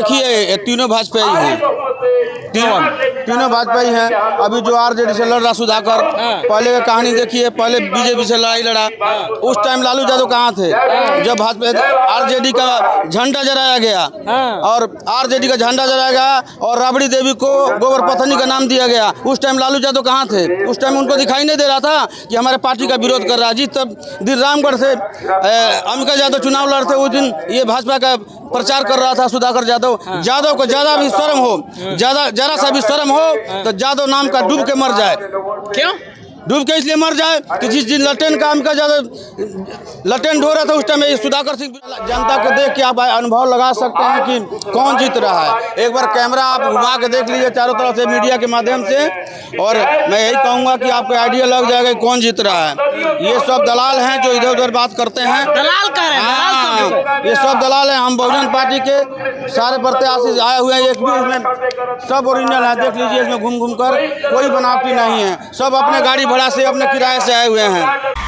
देखिए ये तीनों भाजपा ही हैं, तीनों भाजपा ही हैं। अभी जो आरजेडी से लड़ रहा सुधाकर, पहले का कहानी देखिए, पहले बीजेपी से लड़ाई लड़ा, उस टाइम लालू यादव कहाँ थे? जब भाजपा आरजेडी का झंडा जलाया गया और आरजेडी का झंडा जलाया गया और राबड़ी देवी को गोबर पत्थनी का नाम दिया गया, उस टाइम लालू यादव कहाँ थे? उस टाइम उनको दिखाई नहीं दे रहा था कि हमारे पार्टी का विरोध कर रहा है। जिस तब दिन रामगढ़ से अमिका यादव चुनाव लड़ते उस दिन ये भाजपा का प्रचार कर रहा था सुधाकर यादव। यादव को ज्यादा भी शर्म हो, जरा सा भी शर्म हो तो यादव नाम का डूब के मर जाए। क्यों डूब के इसलिए मर जाए कि जिस दिन लटेन का अमिका यादव लटेन ढो रहा था उस टाइम सुधाकर सिंह। जनता को देख के आप अनुभव लगा सकते हैं कि कौन जीत रहा है। एक बार कैमरा आप घुमा के देख लीजिए चारों तरफ से मीडिया के माध्यम से, और मैं यही कहूँगा कि आपको आइडिया लग जाएगा कौन जीत रहा है। ये सब दलाल हैं जो इधर उधर बात करते हैं, दलाल कर रहे हैं, ये सब दलाल हैं। हम बहुजन पार्टी के सारे प्रत्याशी आए हुए हैं, एक भी इसमें सब ओरिजिनल है। देख लीजिए इसमें घूम घूम कर कोई बनावटी नहीं है, सब अपने गाड़ी भाड़ा से अपने किराए से आए हुए हैं।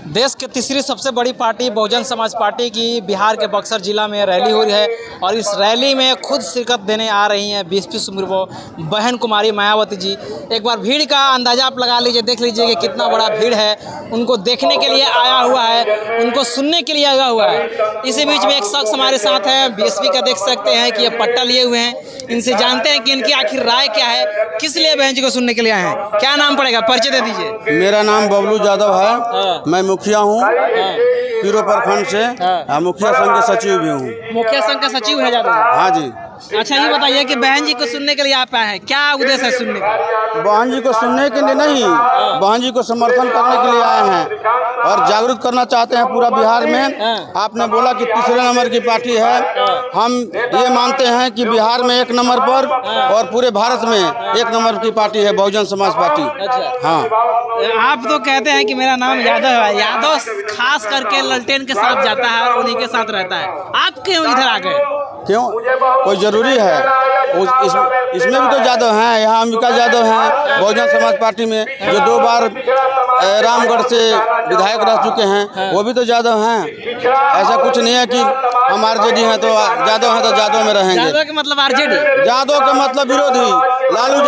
देश के तीसरी सबसे बड़ी पार्टी बहुजन समाज पार्टी की बिहार के बक्सर जिला में रैली हो रही है और इस रैली में खुद शिरकत देने आ रही हैं बीएसपी सुप्रीमो बहन कुमारी मायावती जी। एक बार भीड़ का अंदाजा आप लगा लीजिए, देख लीजिए कि कितना बड़ा भीड़ है। उनको देखने के लिए आया हुआ है, उनको सुनने के लिए आया हुआ है। इसी बीच में एक शख्स हमारे साथ है बीएसपी का, देख सकते हैं कि ये पट्टा लिए हुए हैं। इनसे जानते हैं कि इनकी आखिर राय क्या है, किस लिए बहन जी को सुनने के लिए आए हैं। क्या नाम पड़ेगा, परिचय दे दीजिए। मेरा नाम बबलू यादव है, मैं मुखिया हूँ पीरो प्रखंड से, मुखिया संघ के सचिव भी हूँ। मुखिया संघ का सचिव है यादव? हाँ जी। अच्छा ये बताइए कि बहन जी को सुनने के लिए आप आए हैं, क्या उद्देश्य है सुनने का? बहन जी को सुनने के लिए नहीं, बहन जी को समर्थन करने के लिए आए हैं और जागरूक करना चाहते हैं पूरा बिहार में। आपने बोला कि तीसरे नंबर की पार्टी है, हम ये मानते हैं कि बिहार में एक नंबर पर और पूरे भारत में एक नंबर की पार्टी है बहुजन समाज पार्टी। अच्छा। हाँ, आप तो कहते हैं कि मेरा नाम यादव है, यादव खास करके ललटेन के साथ जाता है और उन्हीं के साथ रहता है, आप क्यों इधर आ गए? क्यों, कोई जरूरी है? इसमें भी तो यादव हैं, यहाँ अमिका यादव हैं बहुजन समाज पार्टी में, जो 2 बार रामगढ़ से विधायक रह चुके हैं, वो भी तो यादव हैं। ऐसा कुछ नहीं है कि हम आरजेडी हैं तो यादव हैं तो यादव में रहेंगे। यादव के मतलब आरजेडी? यादव का मतलब विरोधी। लालू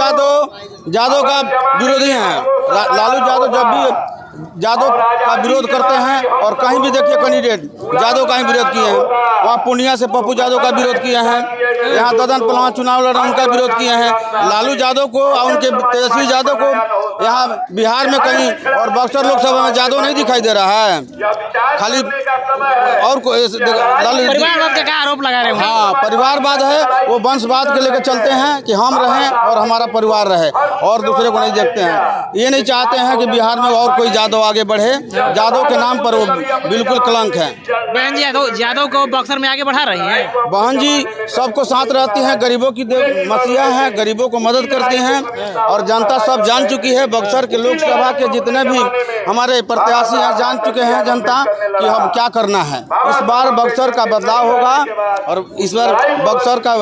यादव का विरोधी हैं। लालू यादव जब भी यादव का विरोध करते हैं और कहीं भी देखिए कैंडिडेट यादव का ही विरोध किए हैं। वहाँ पूर्णिया से पप्पू यादव का विरोध किए हैं, यहाँ ददन पहलवान चुनाव लड़ रहे उनका विरोध किए हैं। लालू यादव को और उनके तेजस्वी यादव को यहाँ बिहार में कहीं और बक्सर लोकसभा में यादव नहीं दिखाई दे रहा है। खाली और परिवारवाद का आरोप लगा रहे हैं। हाँ, परिवारवाद है, वो वंशवाद के लेकर चलते हैं कि हम रहें और हमारा परिवार रहे और दूसरे को नहीं देखते हैं। ये नहीं चाहते हैं कि बिहार में और कोई यादव आगे बढ़े। यादव के नाम पर वो बिल्कुल कलंक है। बहन जी यादव को बक्सर में आगे बढ़ा रही हैं। बहन जी सबको साथ रहती हैं, गरीबों की मसीहा हैं, गरीबों को मदद करती हैं और जनता सब जान चुकी है। बक्सर के लोकसभा के जितने भी हमारे प्रत्याशी हैं जान चुके हैं जनता कि हम क्या करना है। इस बार बक्सर का बदलाव होगा और इस बार बक्सर का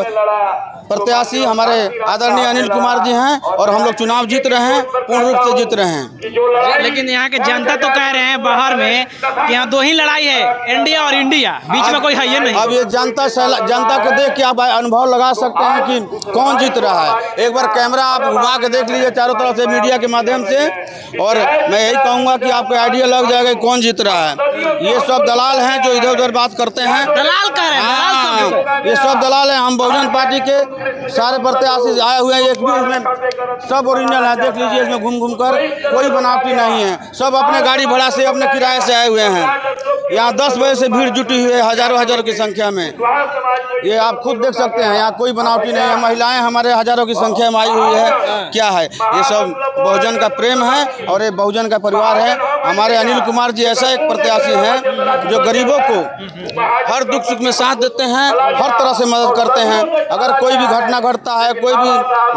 प्रत्याशी हमारे आदरणीय अनिल कुमार जी हैं और हम लोग चुनाव जीत रहे हैं, पूर्ण रूप से जीत रहे हैं। लेकिन यहाँ के जनता तो कह रहे हैं बाहर में कि यहाँ 2 ही लड़ाई है, इंडिया और इंडिया, बीच में कोई है ही नहीं। अब ये जनता को देख के आप अनुभव लगा सकते हैं कि कौन जीत रहा है। एक बार कैमरा आप घुमा के देख लीजिए चारों तरफ से मीडिया के माध्यम से, और मैं यही कहूँगा कि आपको आइडिया लग जाएगा कौन जीत रहा है। ये सब दलाल हैं जो इधर उधर बात करते हैं, दलाल कर रहे हैं, ये सब दलाल हैं। हम बहुजन पार्टी के सारे प्रत्याशी आए हुए हैं, एक भी इसमें सब ओरिजिनल है। देख लीजिए इसमें घूम घूम कर कोई बनावटी नहीं है, सब अपने गाड़ी भाड़ा से अपने किराए से आए हुए हैं। यहाँ 10 बजे से भीड़ जुटी हुई है, हजारों की संख्या में। ये आप खुद देख सकते हैं, यहाँ कोई बनावटी नहीं है। महिलाएं हमारे हजारों की संख्या में आई हुई है। क्या है, ये सब बहुजन का प्रेम है और ये बहुजन का परिवार है। हमारे अनिल कुमार जी ऐसा एक प्रत्याशी हैं जो गरीबों को हर दुख सुख में साथ देते हैं, हर तरह से मदद करते हैं। अगर कोई भी घटना घटता है, कोई भी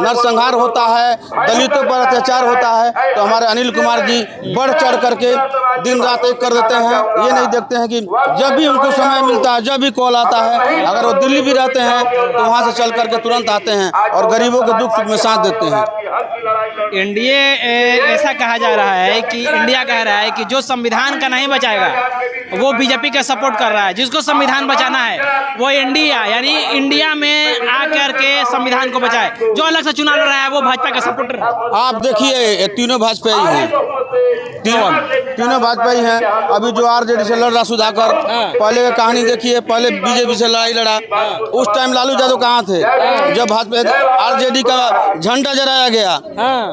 नरसंहार होता है, दलितों पर अत्याचार होता है, तो हमारे अनिल कुमार जी बढ़ चढ़ लड़ करके दिन रात एक कर देते हैं। ये नहीं देखते हैं कि जब भी उनको समय मिलता है, जब भी कॉल आता है, अगर वो दिल्ली भी रहते हैं तो वहाँ से चल करके तुरंत आते हैं और गरीबों के दुख सुख में साथ देते हैं। एनडीए ऐसा कहा जा रहा है कि इंडिया कह रहा है कि जो संविधान का नहीं बचाएगा वो बीजेपी का सपोर्ट कर रहा है, जिसको संविधान बचाना है वो इंडिया यानी इंडिया में आकर के संविधान को बचाए। जो अलग से चुनाव लड़ रहा है वो भाजपा का सपोर्टर है। आप देखिए तीनों भाजपा ही हैं, तीनों भाजपा ही हैं। अभी जो आरजेडी से लड़ रहा सुधाकर, पहले का कहानी देखिए, पहले बीजेपी से लड़ाई लड़ा, उस टाइम लालू यादव कहाँ थे? जब भाजपा आरजेडी का झंडा जलाया गया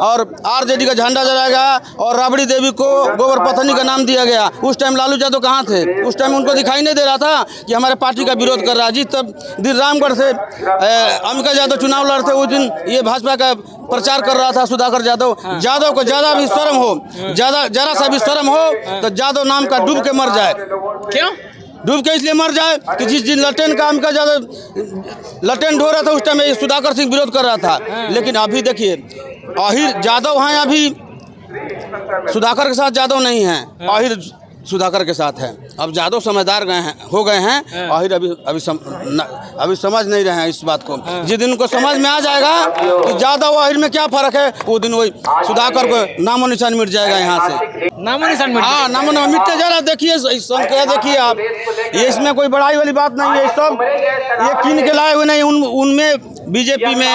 और आरजेडी का झंडा जलाया गया और राबड़ी देवी को गोबर पत्नी का नाम दिया गया, उस टाइम लालू यादव कहाँ थे? उस टाइम उनको दिखाई नहीं दे रहा था कि हमारे पार्टी का विरोध कर रहा है। जिस तब दिन रामगढ़ से अमिका यादव चुनाव लड़ते उस दिन ये भाजपा का प्रचार कर रहा था सुधाकर यादव। यादव को ज्यादा भी शर्म हो, जरा सा भी शर्म हो तो यादव नाम का डूब के मर जाए। क्यों डूब के इसलिए मर जाए कि जिस दिन लटेन का अमिका यादव लटेन ढो रहा था उस टाइम सुधाकर सिंह विरोध कर रहा था। लेकिन अभी देखिए आहिर यादव हैं, अभी सुधाकर के साथ यादव नहीं है, आहिर सुधाकर के साथ है। अब यादव समझदार हो गए हैं, आहिर अभी समझ नहीं रहे हैं इस बात को। जिस दिन उनको समझ में आ जाएगा कि यादव आहिर में क्या फर्क है, वो दिन वही सुधाकर को नामो निशान मिट जाएगा यहाँ से। नामो निशान हाँ, नामो मिटते जा रहा। देखिए क्या देखिए आप, ये इसमें कोई बड़ाई वाली बात नहीं है। सब ये कीन के लाए हुए नहीं, उनमें बीजेपी में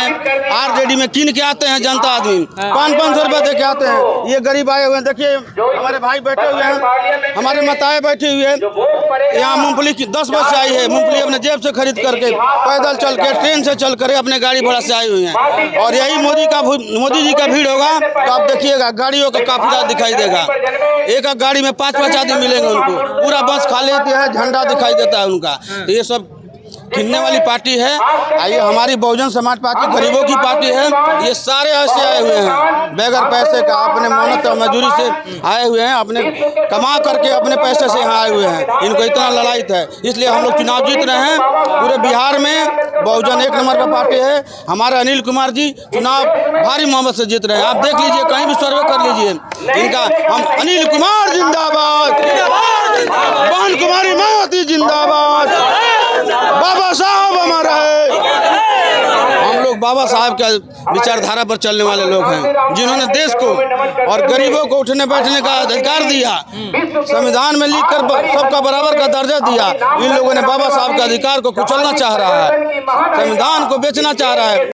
आरजेडी में कीन के आते हैं जनता आदमी, 500 रुपये दे के आते हैं। ये गरीब आए हुए हैं, देखिए हमारे भाई बैठे हुए हैं, हमारे माताएं बैठी हुई है। यहाँ मूंगफली की 10 बजे से आई है, मूंगफली अपने जेब से खरीद करके, पैदल चल के, ट्रेन से चल कर, अपने गाड़ी घोड़ा से आई हुई हैं। और यही मोदी जी का भीड़ होगा तो आप देखिएगा गाड़ियों का काफिला दिखाई देगा। एक गाड़ी में 5-5 आदमी मिलेंगे उनको, पूरा बस खाली है, झंडा दिखाई देता है उनका। ये सब किन्ने वाली पार्टी है। आइए, हमारी बहुजन समाज पार्टी गरीबों की पार्टी है। ये सारे ऐसे आए हुए हैं बगैर पैसे का, अपने मेहनत और मजदूरी से आए हुए हैं, अपने कमा करके अपने पैसे से यहाँ आए हुए हैं। इनको इतना ललायत है, इसलिए हम लोग चुनाव जीत रहे हैं। पूरे बिहार में बहुजन 1 नंबर पर पार्टी है। हमारे अनिल कुमार जी चुनाव भारी मोहब्बत से जीत रहे हैं। आप देख लीजिए, कहीं भी सर्वे कर लीजिए इनका। हम अनिल कुमार जिंदाबाद, बहन कुमारी मायावती जिंदाबाद, बाबा साहब हमारा है। हम लोग बाबा साहब के विचारधारा पर चलने वाले लोग हैं, जिन्होंने देश को और गरीबों को उठने बैठने का अधिकार दिया, संविधान में लिखकर सबका बराबर का दर्जा दिया। इन लोगों ने बाबा साहब के अधिकार को कुचलना चाह रहा है, संविधान को बेचना चाह रहा है।